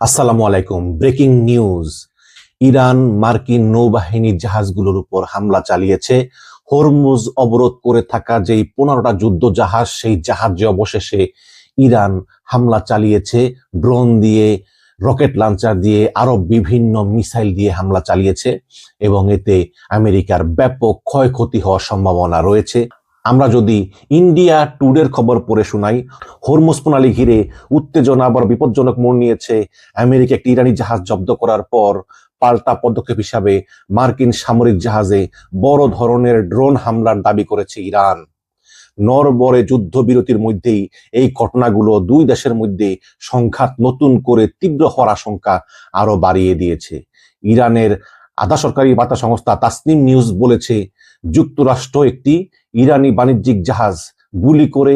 আসসালামু আলাইকুম। Breaking news, Iran মার্কিন নৌবাহিনীর জাহাজগুলোর উপর হামলা চালিয়েছে। হরমুজ অবরোধ করে থাকা যেই 15টা যুদ্ধ জাহাজ, সেই জাহাজে অবশেষে ইরান হামলা চালিয়েছে। ড্রোন দিয়ে, রকেট লঞ্চার দিয়ে, আরো বিভিন্ন মিসাইল দিয়ে হামলা চালিয়েছে এবং এতে আমেরিকার ব্যাপক ক্ষয়ক্ষতি হওয়ার সম্ভাবনা রয়েছে। আমরা যদি ইন্ডিয়া টুডের খবর পড়ে শোনাই, হরমুজ প্রণালী ঘিরে উত্তেজনা আবার বিপজ্জনক মোড় নিয়েছে। আমেরিকা একটি ইরানি জাহাজ জব্দ করার পর পাল্টা পদক্ষেপ হিসাবে মার্কিন সামরিক জাহাজে বড় ধরনের ড্রোন হামলার দাবি করেছে ইরান। নরবরে যুদ্ধবিরতির মধ্যেই এই ঘটনাগুলো দুই দেশের মধ্যে সংঘাত নতুন করে তীব্র হওয়ার আশঙ্কা আরো বাড়িয়ে দিয়েছে। ইরানের আধা সরকারি বার্তা সংস্থা তাসনিম নিউজ বলেছে, যুক্তরাষ্ট্র একটি ইরানি বাণিজ্যিক জাহাজ গুলি করে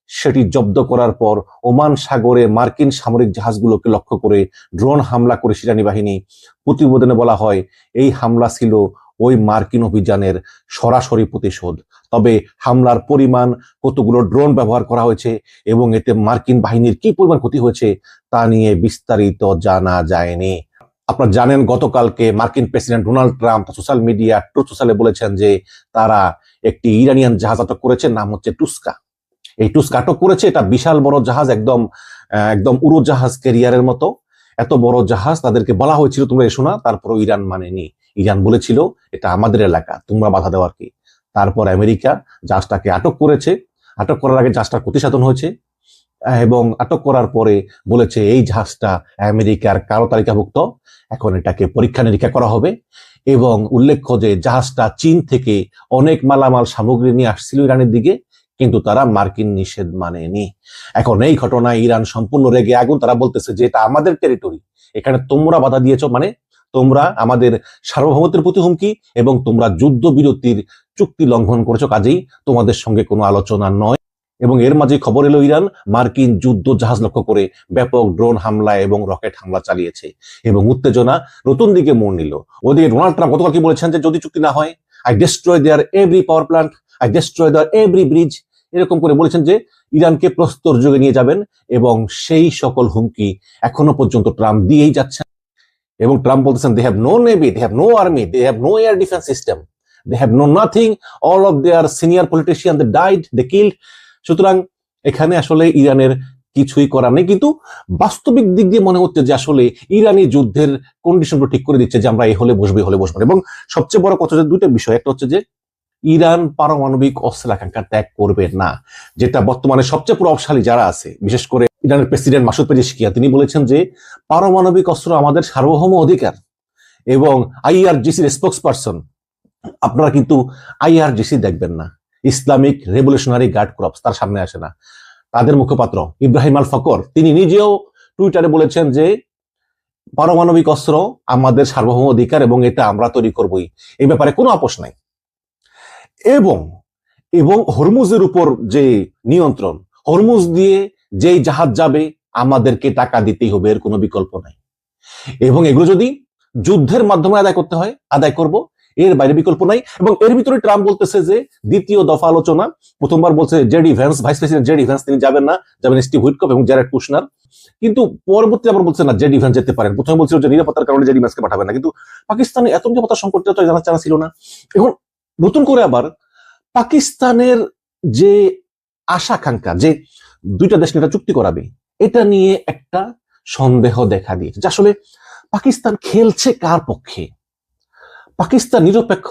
সেটি জব্দ করার পর ওমান সাগরে মার্কিন সামরিক জাহাজগুলোকে লক্ষ্য করে ড্রোন হামলা করে ইরানি বাহিনী। প্রতিবেদনে বলা হয়, এই হামলা ছিল ওই মার্কিন অভিযানের সরাসরি প্রতিশোধ। তবে হামলার পরিমাণ, কতগুলো ড্রোন ব্যবহার করা হয়েছে এবং এতে মার্কিন বাহিনীর কি পরিমাণ ক্ষতি হয়েছে তা নিয়ে বিস্তারিত জানা যায়নি। আপনারা জানেন, গতকালকে মার্কিন president Donald Trump social media Truth সোশ্যালে বলেছেন যে তারা একটি ইরানিয়ান জাহাজ আটক করেছে, নাম হচ্ছে টুস্কা। এই টুস্কা আটক করেছে। এটা বিশাল বড় জাহাজ, একদম একদম উড়োজাহাজ ক্যারিয়ারের মতো এত বড় জাহাজ। তাদেরকে বলা হয়েছিল তোমরা এসো না, তারপরও ইরান মানেনি। ইরান বলেছিল এটা আমাদের এলাকা, তোমরা বাধা দেওয়ার কি। তারপর আমেরিকা জাহাজটাকে আটক করেছে। আটক করার আগে জাহাজটার ক্ষতিসাধন হয়েছে এবং আটক করার পরে বলেছে এই জাহাজটা আমেরিকার কারো তালিকাভুক্ত, এখন এটাকে পরীক্ষা নিরীক্ষা করা হবে। এবং উল্লেখ্য যে জাহাজটা চীন থেকে অনেক মালামাল সামগ্রী নিয়ে আসছিল ইরানের দিকে, কিন্তু তারা মার্কিন নিষেধ মানেনি। এখন এই ঘটনায় ইরান সম্পূর্ণ রেগে আগুন। তারা বলতেছে যে এটা আমাদের টেরিটরি, এখানে তোমরা বাধা দিয়েছো, মানে তোমরা আমাদের সার্বভৌমত্বের প্রতি হুমকি এবং তোমরা যুদ্ধবিরতির চুক্তি লঙ্ঘন করেছো, কাজেই তোমাদের সঙ্গে কোনো আলোচনা নয়। এবং এর মাঝে খবর এলো, ইরান মার্কিন যুদ্ধ জাহাজ লক্ষ্য করে ব্যাপক ড্রোন হামলা এবং রকেট হামলা চালিয়েছে এবং উত্তেজনা নতুন দিকে মোড় নিল। ওদিকে ডোনাল্ড ট্রাম্প গতকাল কি বলেছেন যে যদি চুক্তি না হয়, I destroy their every power plant, I destroy their every bridge, এরকম করে বলেছেন যে ইরানকে প্রস্তর যুগে নিয়ে যাবেন। এবং সেই সকল হুমকি এখনো পর্যন্ত ট্রাম্প দিয়েই যাচ্ছেন। এবং ট্রাম্প বলতেছেন they have no navy, they have no army, they have no air defence system, they have no nothing, all of their senior politician they died, they killed. সুতরাং এখানে আসলে ইরানের কিছুই করার নেই। কিন্তু বাস্তবিক দিক দিয়ে মনে হচ্ছে যে আসলে ইরানি যুদ্ধের কন্ডিশনগুলো ঠিক করে দিচ্ছে যে আমরা এই হলে বসবো, হলে বসবো। এবং সবচেয়ে বড় কথা, দুইটা বিষয়, একটা হচ্ছে যে ইরান পারমাণবিক অস্ত্রের আকাঙ্ক্ষা ত্যাগ করবে না, যেটা বর্তমানে সবচেয়ে প্রভাবশালী যারা আছে, বিশেষ করে ইরানের প্রেসিডেন্ট মাসুদ পেজেশকিয়ান, তিনি বলেছেন যে পারমাণবিক অস্ত্র আমাদের সার্বভৌম অধিকার। এবং আইআরজিসির স্পোক্স পারসন, আপনারা কিন্তু আইআরজিসি দেখবেন না, ইসলামিক রেভলিউশনারি গার্ড ক্রপস, তার সামনে আসে না। তাদের মুখপাত্র ইব্রাহিম আল ফকর, তিনি নিজেও টুইটারে বলেছেন যে পারমাণবিক অস্ত্র আমাদের সার্বভৌম অধিকার এবং এটা আমরা তৈরি করবই, এই ব্যাপারে কোনো আপোষ নাই। এবং এবং হরমুজের উপর যে নিয়ন্ত্রণ, হরমুজ দিয়ে যেই জাহাজ যাবে আমাদেরকে টাকা দিতেই হবে, এর কোনো বিকল্প নাই। এবং এগুলো যদি যুদ্ধের মাধ্যমে আদায় করতে হয়, আদায় করব, এর বাইরে বিকল্প নাই। এবং এর ভিতরে ট্রাম্প বলতেছে যে দ্বিতীয় দফা আলোচনা, প্রথমবার বলছে JD Vance, vice president JD Vance তিনি যাবেন না, যাবেন স্টিভ হুইটকফ এবং জ্যারেড কুশনার। কিন্তু পরবর্তী আবার বলছে না, জেডি ভ্যান্স যেতে পারেন। প্রথমে বলছিল যে নিরাপত্তার কারণে জেডি ভ্যান্সকে পাঠাবেন না, কিন্তু পাকিস্তানে এত নিরাপত্তা সংকট তো জানা ছিল না। এখন নতুন করে আবার পাকিস্তানের যে আশাকাঙ্ক্ষা যে দুইটা দেশ নিয়ে চুক্তি করাবে, এটা নিয়ে একটা সন্দেহ দেখা দিয়েছে যে আসলে পাকিস্তান খেলছে কার পক্ষে। পাকিস্তান নিরপেক্ষ,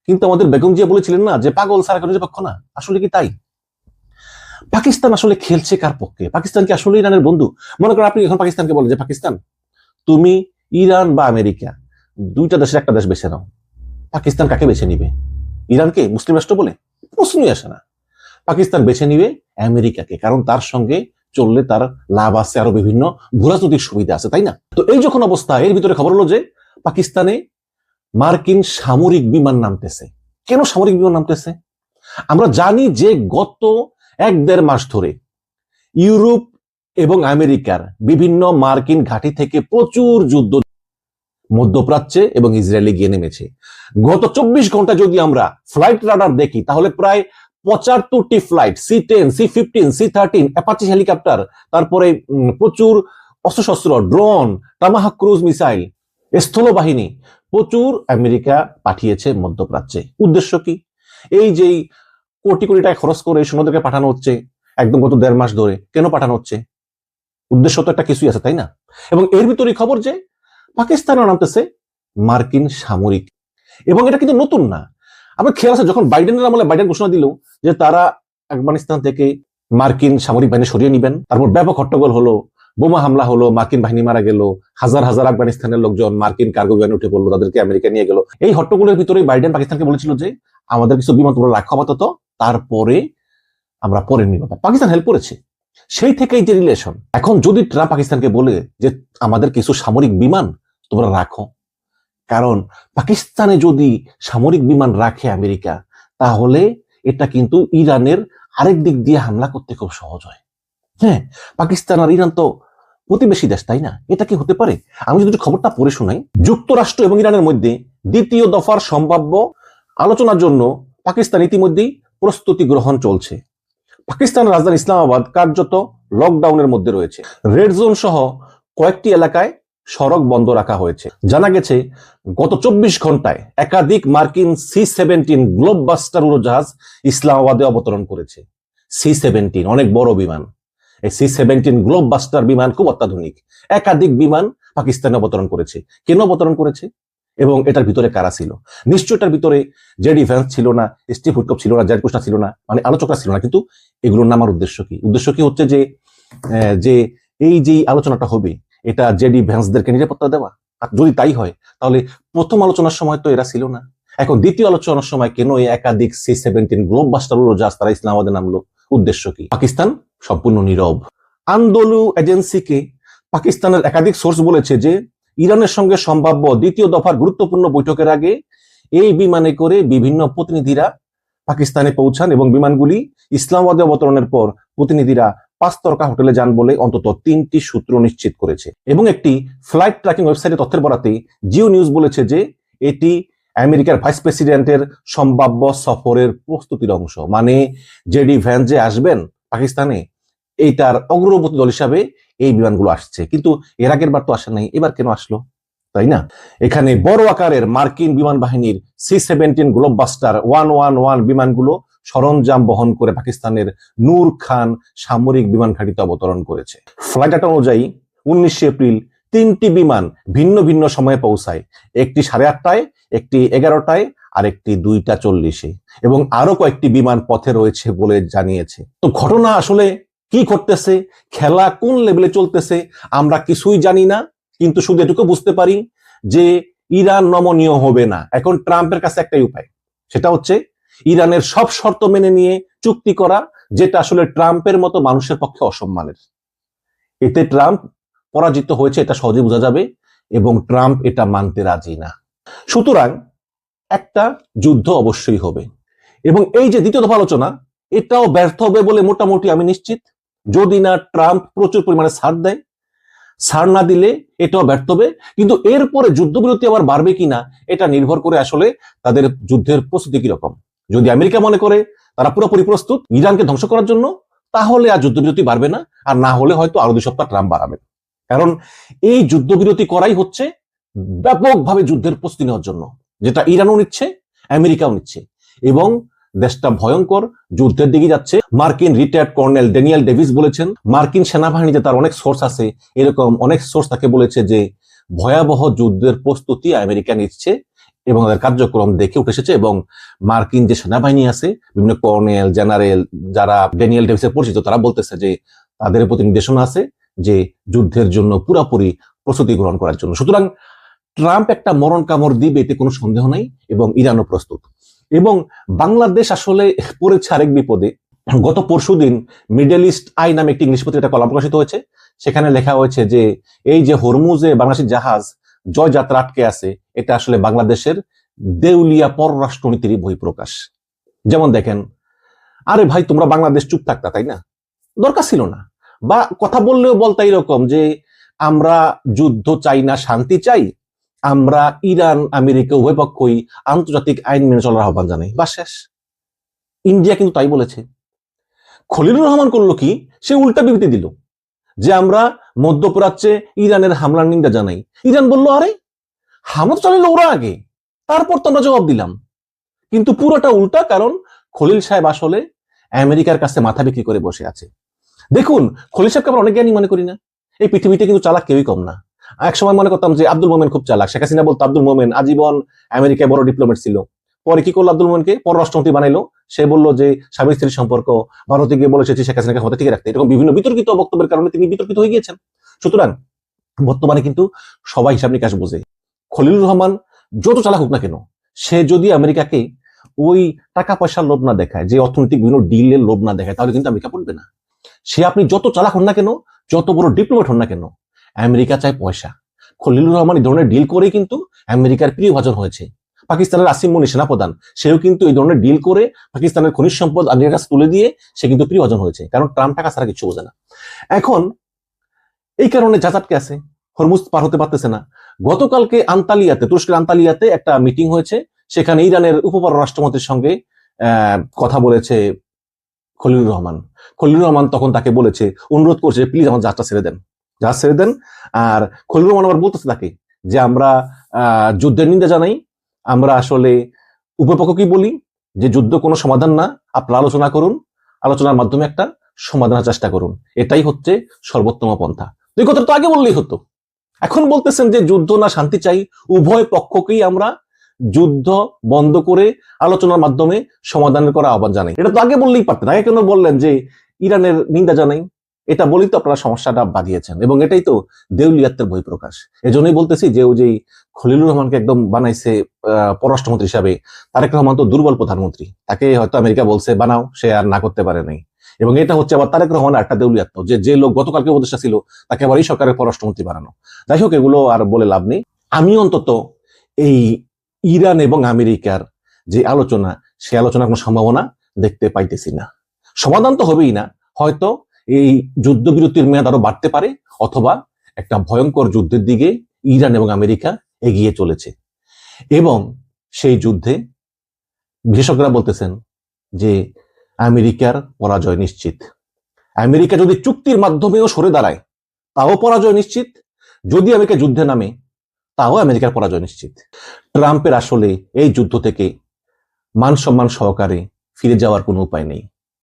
কিন্তু আমাদের বেগম জিয়া বলেছিলেন না যে পাগল ছাড়া নিরপেক্ষ না, আসলে কি তাই? পাকিস্তান আসলে খেলছে কার পক্ষে? পাকিস্তান কি আসলে ইরানের বন্ধু? মনে করেন আপনি এখন পাকিস্তানকে বলেন যে পাকিস্তান, তুমি ইরান বা আমেরিকা দুইটা দেশের একটা দেশ বেছে নাও, পাকিস্তান কাকে বেছে নিবে? ইরানকে? মুসলিম রাষ্ট্র বলে প্রশ্নই আসে না। পাকিস্তান বেছে নিবে আমেরিকাকে, কারণ তার সঙ্গে চললে তার লাভ আছে, আরো বিভিন্ন ভূরাজনৈতিক সুবিধা আছে, তাই না? তো এই যখন অবস্থা, এর ভিতরে খবর হলো যে পাকিস্তানে মার্কিন সামরিক বিমান নামতেছে। কেন সামরিক বিমান নামতেছে? আমরা জানি যে গত 1-1.5 মাস ধরে ইউরোপ এবং আমেরিকার বিভিন্ন মার্কিন ঘাঁটি থেকে প্রচুর যুদ্ধ মধ্যপ্রাচ্যে এবং ইসরায়েলে গিয়ে নেমেছে। গত 24 ঘন্টা যদি আমরা ফ্লাইট রাডার দেখি, তাহলে প্রায় 75টি flight, C-10, C-15, C-13, Apache helicopter, তারপরে প্রচুর অস্ত্রশস্ত্র, ড্রোন, টামাহাক ক্রুজ মিসাইল, স্থল বাহিনী প্রচুর আমেরিকা পাঠিয়েছে মধ্যপ্রাচ্যে। উদ্দেশ্য কি? এই যে কোটি কোটি টাকা খরচ করে সৈন্যদেরকে পাঠানো হচ্ছে একদম গত 1.5 মাস ধরে, কেন পাঠানো হচ্ছে? উদ্দেশ্য তো একটা কিছুই আছে, তাই না? এবং এর ভিতরে খবর যে পাকিস্তানও নামতেছে মার্কিন সামরিক, এবং এটা কিন্তু নতুন না। আমার খেয়াল আছে যখন বাইডেনের আমলে বাইডেন ঘোষণা দিল যে তারা আফগানিস্তান থেকে মার্কিন সামরিক বাহিনী সরিয়ে নিবেন, তারপর ব্যাপক হট্টগোল হলো, বোমা হামলা হলো, মার্কিন বাহিনী মারা গেল, হাজার হাজার আফগানিস্তানের লোকজন মার্কিন কার্গো বিমানে উঠে পড়লো, তাদেরকে আমেরিকা নিয়ে গেল। এই হট্টগোলের ভিতরে বাইডেন পাকিস্তানকে বলেছিল যে আমাদের কিছু বিমান তোমরা রাখো আপাতত, তারপরে আমরা পরে নিব। পাকিস্তান হেল্প করেছে। সেই থেকেই যে রিলেশন। এখন যদি ট্রাম্প পাকিস্তানকে বলে যে আমাদের কিছু সামরিক বিমান তোমরা রাখো, কারণ পাকিস্তানে যদি সামরিক বিমান রাখে আমেরিকা, তাহলে এটা কিন্তু ইরানের আরেক দিক দিয়ে হামলা করতে খুব সহজ হয়। হ্যাঁ, পাকিস্তান আর ইরান তো প্রতিবেশী দেশ, তাই না? এটা কি হতে পারে? আমি যদি খবরটা পড়ে শোনাই, যুক্তরাষ্ট্র এবং ইরানের মধ্যে দ্বিতীয় দফার সম্ভাব্য আলোচনার জন্য পাকিস্তান ইতিমধ্যেই প্রস্তুতি গ্রহণ চলছে। পাকিস্তানের রাজধানী ইসলামাবাদ কার্যত লকডাউনের মধ্যে রয়েছে। রেড জোন সহ কয়েকটি এলাকায় সড়ক বন্ধ রাখা হয়েছে। জানা গেছে গত 24 ঘন্টায় একাধিক মার্কিন C-17 গ্লোববাস্টার উড়োজাহাজ ইসলামাবাদে অবতরণ করেছে। C-17 অনেক বড় বিমান। এই C-17 গ্লোববাস্টার বিমান খুব অত্যাধুনিক। একাধিক বিমান পাকিস্তানে অবতরণ করেছে। কেন অবতরণ করেছে এবং এটার ভিতরে কারা ছিল? নিশ্চয় এটার ভিতরে জেডি ভ্যান্স ছিল না, স্টিভ উডকপ ছিল না, জ্যারেড কুশনার ছিল না, মানে আলোচকরা ছিল না। কিন্তু এগুলোর নামার উদ্দেশ্য কি? উদ্দেশ্য কি হচ্ছে যে এই যে আলোচনাটা হবে, এটা জেডি ভ্যান্সদেরকে নিরাপত্তা দেওয়া। আর যদি তাই হয়, তাহলে প্রথম আলোচনার সময় তো এরা ছিল না। এখন দ্বিতীয় আলোচনার সময় কেন এই একাধিক C-17 গ্লোববাস্টার উড়োজাহাজ তারা ইসলামাবাদে নামলো? উদ্দেশ্য কি? পাকিস্তান সম্পূর্ণ নীরব। আন্দোলু এজেন্সিকে পাকিস্তানের একাধিক সোর্স বলেছে যে ইরানের সঙ্গে সম্ভাব্য দ্বিতীয় দফার গুরুত্বপূর্ণ বৈঠকের আগে এই বিমানে করে বিভিন্ন প্রতিনিধিরা পাকিস্তানে পৌঁছান এবং বিমানগুলি ইসলামাবাদে অবতরণের পর প্রতিনিধিরা 5 তারকা হোটেলে যান বলে অন্তত 3টি সূত্র নিশ্চিত করেছে। এবং একটি ফ্লাইট ট্র্যাকিং ওয়েবসাইটে তথ্যের বরাতে জিও নিউজ বলেছে যে এটি আমেরিকার ভাইস প্রেসিডেন্টের সম্ভাব্য সফরের প্রস্তুতির অংশ। মানে জেডি ভ্যান্স যে আসবেন পাকিস্তানে, এইটার অগ্রবর্তী দল হিসাবে এই বিমানগুলো আসছে। কিন্তু এর আগের বার তো আসে নাই, এবার কেন আসলো, তাই না? এখানে বড় আকারের মার্কিন বিমান বাহিনীর C-17 গ্লোববাস্টার 111 বিমানগুলো সরঞ্জাম বহন করে পাকিস্তানের নূর খান সামরিক বিমান ঘাঁটিতে অবতরণ করেছে। ফ্লাইট ডাটা অনুযায়ী 19 এপ্রিল 3টি বিমান ভিন্ন ভিন্ন সময়ে পৌঁছায়। একটি 8:30টায়, একটি 11টায়, আর একটি 2টা 40-এ, এবং আরো কয়েকটি বিমান পথে রয়েছে বলে জানিয়েছে। তো ঘটনা আসলে কি ঘটতেছে, খেলা কোন লেভেলে চলতেছে আমরা কিছুই জানি না, কিন্তু শুধু এটুকু বুঝতে পারি যে ইরান নমনীয় হবে না। এখন ট্রাম্পের কাছে একটাই উপায়, সেটা হচ্ছে ইরানের সব শর্ত মেনে নিয়ে চুক্তি করা, যেটা আসলে ট্রাম্পের মতো মানুষের পক্ষে অসম্মানের। এতে ট্রাম্প পরাজিত হয়েছে এটা সহজে বোঝা যাবে, এবং ট্রাম্প এটা মানতে রাজি না। সুতরাং একটা যুদ্ধ অবশ্যই হবে, এবং এই যে দ্বিতীয় দফা আলোচনা, এটাও ব্যর্থ হবে বলে মোটামুটি আমি নিশ্চিত। যদি না ট্রাম্প প্রচুর পরিমাণে ছাড় দেয়, ছাড় না দিলে এটাও ব্যর্থ হবে। কিন্তু এরপরে যুদ্ধবিরতি আবার বাড়বে কিনা এটা নির্ভর করে আসলে তাদের যুদ্ধের প্রস্তুতি কিরকম। যদি আমেরিকা মনে করে তারা পুরোপুরি প্রস্তুত ইরানকে ধ্বংস করার জন্য, তাহলে আর যুদ্ধবিরতি বাড়বে না, আর না হলে হয়তো আরো 2 সপ্তাহ ট্রাম্প বাড়াবে। কারণ এই যুদ্ধবিরতি করাই হচ্ছে ব্যাপকভাবে যুদ্ধের প্রস্তুতি নেওয়ার জন্য, যেটা ইরানও নিচ্ছে, আমেরিকাও নিচ্ছে, এবং দেশটা ভয়ঙ্কর যুদ্ধের দিকে যাচ্ছে। মার্কিন রিটায়ার্ড কর্নেল ড্যানিয়েল ডেভিস বলেছেন, মার্কিন সেনাবাহিনীতে তার অনেক সোর্স আছে, এরকম অনেক সোর্স তাকে বলেছে যে ভয়াবহ যুদ্ধের প্রস্তুতি আমেরিকা নিচ্ছে এবং তাদের কার্যক্রম দেখে উঠে এসেছে। এবং মার্কিন যে সেনাবাহিনী আছে, বিভিন্ন কর্নেল, জেনারেল যারা ড্যানিয়েল ডেভিসের পরিচিত, তারা বলতেছে যে তাদের প্রতি নির্দেশনা আছে যে যুদ্ধের জন্য পুরোপুরি প্রস্তুতি গ্রহণ করার জন্য। সুতরাং ট্রাম্প একটা মরণ কামড় দিবে, এতে কোনো সন্দেহ নাই, এবং ইরানও প্রস্তুত। এবং বাংলাদেশ আসলে পড়েছে আরেক বিপদে। গত পরশুদিন মিডল ইস্ট আই নামে একটি ইংলিশ পত্রিকা কলাম প্রকাশিত হয়েছে। সেখানে লেখা হয়েছে যে এই যে হরমুজে বাংলাদেশের জাহাজ জয়যাত্রা আটকে আছে, এটা আসলে বাংলাদেশের দেউলিয়া পররাষ্ট্রনীতির বহিঃপ্রকাশ। যেমন দেখেন, আরে ভাই তোমরা বাংলাদেশ চুপ থাকতা, তাই না? দরকার ছিল না। বা কথা বললেও বলতা এরকম যে আমরা যুদ্ধ চাই না, শান্তি চাই, আমরা ইরান আমেরিকা উভয় পক্ষই আন্তর্জাতিক আইন মেনে চলার আহ্বান জানাই, বা শেষ। ইন্ডিয়া কিন্তু তাই বলেছে। খলিলুর রহমান করলো কি, সে উল্টা বিবৃতি দিল যে আমরা মধ্যপ্রাচ্যে ইরানের হামলার নিন্দা জানাই। ইরান বলল, আরে হামলা তো চালালো ওরা আগে, তারপর তো আমরা জবাব দিলাম। কিন্তু পুরোটা উল্টা, কারণ খলিল সাহেব আসলে আমেরিকার কাছে মাথা বিক্রি করে বসে আছে। দেখুন, খলিল সাহেবকে আমরা অনেক জ্ঞানী মনে করি না, এই পৃথিবীতে কিন্তু চালাক কেউই কম না। এক সময় মনে করতাম যে আব্দুল মোমেন খুব চালাক, শেখ হাসিনা বলতো আব্দুল মোমেন আজীবন আমেরিকায় বড় ডিপ্লোমেট ছিল। পরে কি করলো, আব্দুল মোমেনকে পররাষ্ট্রমন্ত্রী বানাইলো। সে বললো যে স্বামী স্ত্রীর সম্পর্ক, ভারতে গিয়ে বলেছে শেখ হাসিনাকে ক্ষমতা ঠিক রাখতে। এরকম বিভিন্ন বিতর্কিত বক্তব্যের কারণে তিনি বিতর্কিত হয়ে গিয়েছেন। সুতরাং বর্তমানে কিন্তু সবাই হিসাব নিকাশ বোঝে। খলিলুর রহমান যত চালাক হোক না কেন, সে যদি আমেরিকাকে ওই টাকা পয়সার লোভ না দেখায়, যে অর্থনৈতিক বিভিন্ন ডিলের লোভ না দেখায়, তাহলে কিন্তু আমেরিকা পড়বে না। সে আপনি যত চালাক হন না কেন, যত বড় ডিপ্লোমেট হন না কেন, আমেরিকা চায় পয়সা। খলিলুর রহমান এই ধরনের ডিল করেই কিন্তু আমেরিকার প্রিয় ভাজন হয়েছে। পাকিস্তানের আসিম মনি সেনাপ্রধান, সেও কিন্তু এই ধরনের ডিল করে পাকিস্তানের খনিজ সম্পদ আমেরিকার কাছে তুলে দিয়ে সে কিন্তু প্রিয় ভাজন হয়েছে, কারণ ট্রাম্প টাকা ছাড়া কিছু বোঝে না। এখন এই কারণে জাজাটকে আছে, হরমুজ পার হতে পারতেছে না। গতকালকে আন্তালিয়াতে, তুরস্কের আন্তালিয়াতে একটা মিটিং হয়েছে, সেখানে ইরানের উপপররাষ্ট্রমন্ত্রীর সঙ্গে কথা বলেছে খলিলুর রহমান। খলিলুর রহমান তখন তাকে বলেছে, অনুরোধ করছে, প্লিজ আমার জাহাজটা ছেড়ে দেন, জাহাজ ছেড়ে দেন। আর খলিলুর রহমান আবার বলতেছে তাকে যে আমরা যুদ্ধের নিন্দা জানাই, আমরা আসলে উপপক্ষ কি বলি যে যুদ্ধ কোনো সমাধান না, আপনারা আলোচনা করুন, আলোচনার মাধ্যমে একটা সমাধানের চেষ্টা করুন, এটাই হচ্ছে সর্বোত্তম পন্থা। এই কথা তো আগে বললেই হতো। এখন বলতেছেন যে যুদ্ধ না শান্তি চাই, উভয় পক্ষকেই আমরা যুদ্ধ বন্ধ করে আলোচনার মাধ্যমে সমাধানের করা আহ্বান জানাই। এটা তো আগে বললেই পারতেন, আগে কেন বললেন যে ইরানের নিন্দা জানাই? এটা বলেই তো আপনারা সমস্যাটা বাঁধিয়েছেন, এবং এটাই তো দেউলিয়াত্বের বহিঃপ্রকাশ। এজন্যই বলতেছি যে ওই যে খলিলুর রহমানকে একদম বানাইছে পররাষ্ট্রমন্ত্রী হিসাবে। তারেক রহমান তো দুর্বল প্রধানমন্ত্রী, তাকে হয়তো আমেরিকা বলছে বানাও, সে আর না করতে পারে নাই। এবং এটা হচ্ছে আবার তারেক রহমানের একটা দেউলিয়াত্ব, যে যে লোক গতকালকে উপদেষ্টা ছিল তাকে আবার এই সরকারের পররাষ্ট্রমন্ত্রী বানানো। যাই হোক, এগুলো আর বলে লাভ নেই। আমি অন্তত এই ইরান এবং আমেরিকার যে আলোচনা, সে আলোচনার কোনো সম্ভাবনা দেখতে পাইতেছি না। সমাধান তো হবেই না, হয়তো এই যুদ্ধবিরতির মেয়াদ আরো বাড়তে পারে, অথবা একটা ভয়ঙ্কর যুদ্ধের দিকে ইরান এবং আমেরিকা এগিয়ে চলেছে। এবং সেই যুদ্ধে বিশেষজ্ঞরা বলতেছেন যে আমেরিকার পরাজয় নিশ্চিত। আমেরিকা যদি চুক্তির মাধ্যমেও সরে দাঁড়ায়, তাও পরাজয় নিশ্চিত। যদি আমেরিকা যুদ্ধে নামে, তাও আমেরিকার পরাজয় নিশ্চিত। ট্রাম্পের আসলে এই যুদ্ধ থেকে মান সম্মান সহকারে ফিরে যাওয়ার কোনো উপায় নেই।